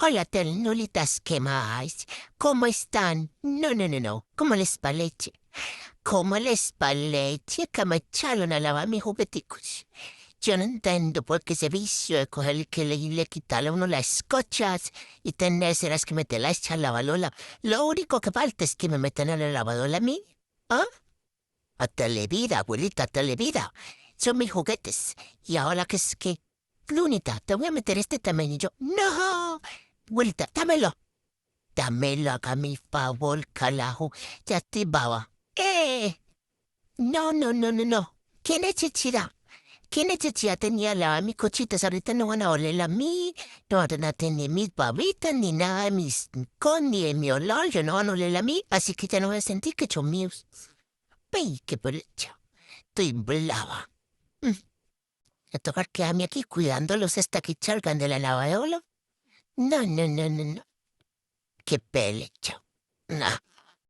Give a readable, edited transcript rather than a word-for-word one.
Hola, ternulitas, ¿qué más? ¿Cómo están? No, no, no, no. ¿Cómo les parece? ¿Cómo les parece que me echaron a lavar mis jugueticos? Yo no entiendo por qué ese vicio de coger que le quitarle a uno las cochas y tenérselas que meterlas a la lavadora. Lo único que falta es que me metan a la lavadora a mí. ¿Ah? A Televida, abuelita, a Televida. Son mis juguetes. Y ahora que es que... Lunita, te voy a meter este también. Y yo, ¡no! Abuelita, dámelo. Dámelo, haga mi favor, carajo. Ya te baba. No, no, no, no, no. ¿Qué necesidad? ¿Qué necesidad tenía lavar mis cochitas? Ahorita no van a oler a mí, no van a tener mis babitas, ni nada de mis ni de mi olor, yo no van a oler a mí, así que ya no voy a sentir que son míos. ¡Ey, qué brecha! Estoy brava. Mm, ¿A tocar quedarme aquí cuidándolos hasta que salgan de la lavadora? No, no, no, no, no. ¡Qué pelecha! No.